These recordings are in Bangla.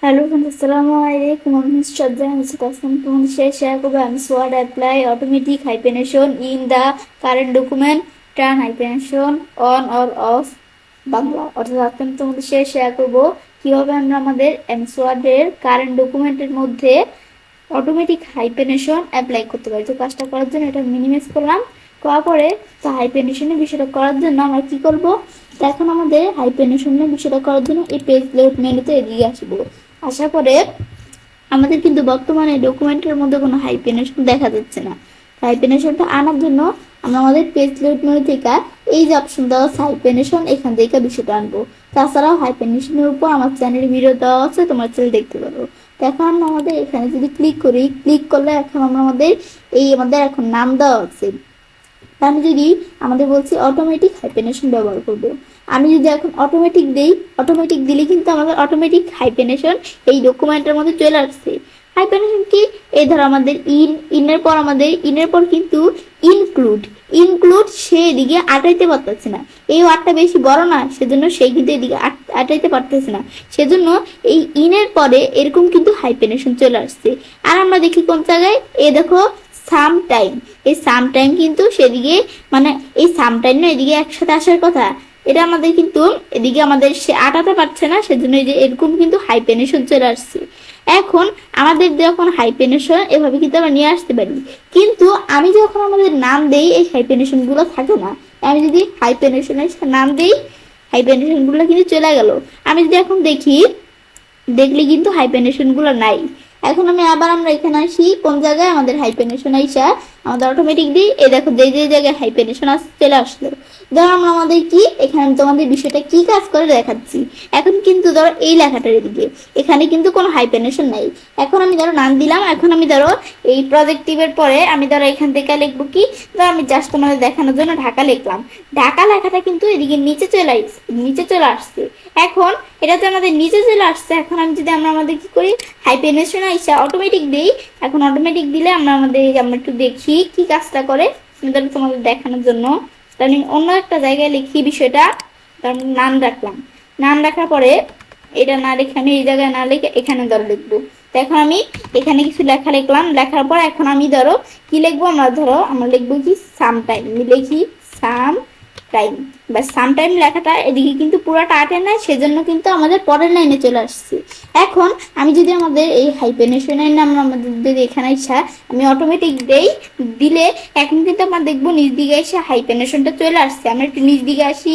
Hello friends, Assalamualaikum. I'm Shraddha. I'm Sutasam. Share SWOT apply automatic hyphenation in the current document. Turn hyphenation on or off Bangla অর্থাৎ আজকে আমি তোমাদের সাথে শেয়ার করবো কিভাবে আমরা আমাদের এমসওয়ার্ড এর কারেন্ট ডকুমেন্টের মধ্যে অটোমেটিক হাইপেনেশন অ্যাপ্লাই করতে পারি। তো কাজটা করার জন্য এটা মিনিমাইজ করলাম, করার পরে তো হাইপেনেশনের বিষয়টা করার জন্য আমরা কি করব, তো এখন আমাদের হাইপেনেশনের বিষয়টা করার জন্য এই পেজ লেআউট মেনুতে এগিয়ে আসবো। আসার পরে আমাদের কিন্তু বর্তমানে ডকুমেন্টের মধ্যে কোনো হাইপেনেশন দেখা যাচ্ছে না। হাইপেনেশনটা আনার জন্য আমরা আমাদের পেজ লেআউট মেনু থেকে এই যে অপশন দেওয়া আছে হাইপেনেশন, এখান থেকে বিষয়টা আনবো। তাছাড়াও হাইপেনেশনের উপর আমার চ্যানেলের ভিডিও দেওয়া আছে, তোমার চ্যানেল দেখতে পারো। তো এখন আমরা আমাদের এখানে যদি ক্লিক করি, ক্লিক করলে এখন আমরা আমাদের এখন নাম দেওয়া আছে। আমি যদি আমাদের বলছি অটোমেটিক হাইপেনেশন ব্যবহার করব, আমি যদি এখন অটোমেটিক দেই, অটোমেটিক দিলে কিন্তু আমাদের অটোমেটিক হাইপেনেশন এই ডকুমেন্টের মধ্যে চলে আসছে। হাইপেনেশন কি, এই ধর আমাদের ইনের পর ইনের পর কিন্তু ইনক্লুড সে এদিকে আটাইতে পারতেছে না, এই ওয়ার্ডটা বেশি বড় না, সেজন্য সে কিন্তু এদিকে আটাইতে পারতেছে না, সেজন্য এই ইনের পরে এরকম কিন্তু হাইপেনেশন চলে আসছে। আর আমরা দেখি কোন জায়গায়, দেখো সামটাইম, এই সামটাইম কিন্তু সেদিকে মানে এই সামটাইম না এদিকে একসাথে আসার কথা, এটা আমাদের কিন্তু এদিকে আমাদের সে আটাতে পারছে না, সেজন্য এই যে এরকম কিন্তু হাইপেনেশন চলে আসছে। এখন আমাদের যখন হাইপেনেশন এভাবে কিন্তু আমরা নিয়ে আসতে পারি, কিন্তু আমি যখন আমাদের নাম দেই এই হাইপেনেশন গুলো থাকে না। আমি যদি হাইপেনেশনের নাম দেই, হাইপেনেশন গুলো কিন্তু চলে গেল। আমি যদি এখন দেখলে কিন্তু হাইপেনেশন গুলো নাই। এখন আমরা এখানে আসি, কোন জায়গায় আমাদের হাইপেনেশন আইসা আমাদের অটোমেটিকলি এই দেখো যে জায়গায় হাইপেনেশন চলে আসলো। ধরো আমরা আমাদের কি এখানে তোমাদের বিষয়টা কি কাজ করে দেখাচ্ছি। এখন কিন্তু ধরো এই লেখাটার দিকে এখানে কিন্তু কোনো হাইপেনেশন নাই। এখন আমি ধরো নাম দিলাম, এখন আমি ধরো এই প্রজেক্টিভের পরে আমি ধরো এখান থেকে লিখবো কি, ধরো আমি জাস্ট তোমাদের দেখানোর জন্য ঢাকা লিখলাম। ঢাকা লেখাটা কিন্তু এদিকে নিচে চলে আসছে। এখন এটা তো আমাদের নিচে চলে আসছে। এখন আমি যদি আমরা আমাদের কি করি, হাইপেনেশন আইসা অটোমেটিক দেই। এখন অটোমেটিক দিলে আমরা একটু দেখি কি কাজটা করে তোমাদের দেখানোর জন্য। আমি অন্য একটা জায়গায় লিখি বিষয়টা, নাম রাখলাম। নাম রাখার পরে এটা না লিখে আমি এই জায়গায় না লিখে এখানে ধরো লিখবো। তো এখন আমি এখানে কিছু লেখা লিখলাম, লেখার পর এখন আমি ধরো কি লিখবো, আমরা লিখবো কি সামটাইম, লিখি সাম টাইম। বা সাম টাইম লেখাটা এদিকে কিন্তু পুরোটা আটে নাই, সেজন্য কিন্তু আমাদের পরের লাইনে চলে আসছে। এখন আমি যদি আমাদের এই হাইপেনেশনের নাম আমাদের যদি এখানে ইচ্ছা আমি অটোমেটিক দিলে এখন কিন্তু আমরা দেখবো নিচ দিকে এসে হাইপেনেশনটা চলে আসছে। আমরা একটু নিচ দিকে আসি,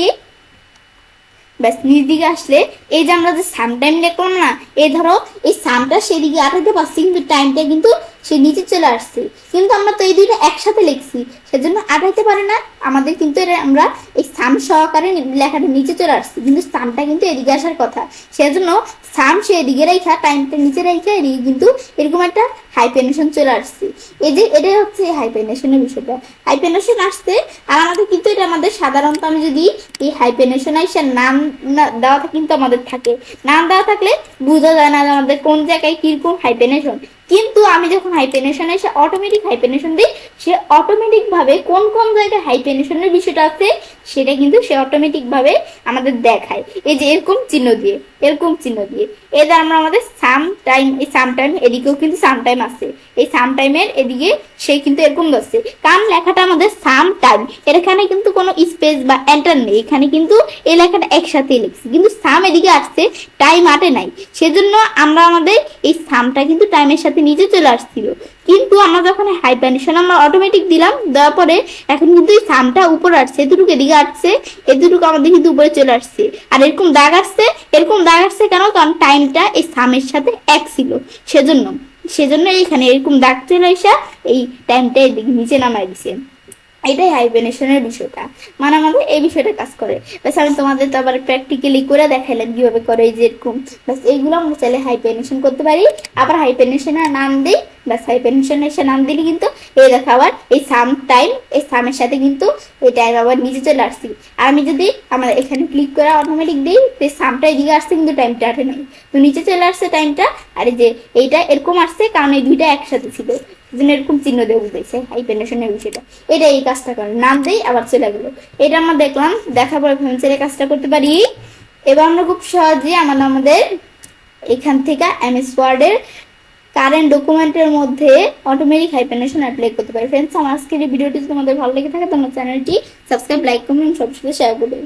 ব্যাস নিচ দিকে আসলে এই যে আমরা যে সাম টাইম লিখলাম না, এই ধরো এই সামটা সেদিকে আটাতে পারছি, কিন্তু টাইমটা কিন্তু সে নিচে চলে আসছে। কিন্তু আমরা তো এই দুইটা একসাথে লিখছি, সেজন্য আটাইতে পারে না আমাদের, কিন্তু আমরা এই সাম সহকারে লেখাটা নিচে চলে আসছে, কিন্তু সামটা কিন্তু এদিকে আসার কথা। সেজন্য সাম সে এদিকে রেখা টাইমটা নিচে রেখা এদিকে কিন্তু এরকম একটা হাইপেনেশন চলে আসছে। এই যে এটাই হচ্ছে হাইপেনেশনের বিষয়টা। হাইপেনেশন আসছে আর আমাদের কিন্তু এটা আমাদের সাধারণত আমি যদি এই হাইপেনেশন আইসা নাম দেওয়াটা কিন্তু আমাদের থাকে, নাম দেওয়া থাকলে বোঝা যায় না আমাদের কোন জায়গায় কিরকম হাইপেনেশন। কিন্তু আমি যখন হাইপেনেশন এসে অটোমেটিক হাইপেনেশন দিই, সে অটোমেটিক ভাবে কোন কোন জায়গায় হাইপেনেশনের বিষয়টা আছে সেটা কিন্তু সে অটোমেটিক ভাবে আমাদের দেখায়। এই যে এরকম চিহ্ন দিয়ে এই যে আমরা আমাদের সাম টাইম, এই সাম টাইম এদিকেও কিন্তু সাম টাইম আছে, এই সাম টাইমের এদিকে সে কিন্তু এরকম ধরছে, কারণ লেখাটা আমাদের সাম টাইম, এখানে কিন্তু কোনো স্পেস বা এন্টার নেই, এখানে কিন্তু এই লেখাটা একসাথে লিখছি, কিন্তু সাম এদিকে আসছে টাইম আটে নাই, সেজন্য আমরা আমাদের এই সামটা কিন্তু টাইমের সাথে নিচে চলে আসছিল। কিন্তু আমরা যখন হাইপেনেশন আমরা অটোমেটিক দিলাম, দেওয়ার পরে এখন কিন্তু এই সামটা উপরে আসছে, এতটুকু এদিকে আসছে, এতটুকু আমাদের কিন্তু উপরে চলে আসছে। আর এরকম দাগ আসছে কেন, কারণ টাইমটা এই সামের সাথে এক ছিল, সেজন্য এখানে এরকম দাগ চলে আসা এই টাইমটা এদিকে নিচে নামাই দিছে। এটাই হাইপেনেশনের বিষয়টা, মানে আমাদের এই বিষয়টা কাজ করে। বাস আমি তোমাদের তো আবার প্র্যাকটিক্যালি করে দেখাইলাম কিভাবে করে, এই যে এরকম বাস এইগুলো আমরা চাইলে হাইপেনেশন করতে পারি। আবার হাইপেনেশনের নাম দিই, বাস হাইপেনেশনের নাম দিলে কিন্তু এই দেখো আবার এই সাম টাইম, এই সামের সাথে কিন্তু এই টাইম আবার নিচে চলে আসছি। আর আমি যদি আমার এখানে ক্লিক করে অটোমেটিক দিই, এই সামটা এদিকে আসছে কিন্তু টাইমটা আটে নাই, তো নিচে চলে আসছে টাইমটা। আর এই যে এইটা এরকম আসছে কারণ এই দুইটা একসাথে ছিল, এরকম চিহ্ন দিয়ে বুঝেছে হাইপেনেশনের বিষয়টা। এটা এই কাজটা করে, নাম দেই আবার চলে গেল। এটা আমরা দেখলাম, দেখার পরে ফ্রেন্ডসের কাজটা করতে পারি। এবার আমরা খুব সহজে আমাদের এখান থেকে এমএস ওয়ার্ডের কারেন্ট ডকুমেন্টের মধ্যে অটোমেটিক হাইফেনেশন অ্যাপ্লাই করতে পারি। ফ্রেন্ডস, আমার আজকের এই ভিডিওটি যদি তোমাদের ভালো লেগে থাকে তোমরা চ্যানেলটি সাবস্ক্রাইব, লাইক, কমেন্ট সবার সাথে শেয়ার করবে।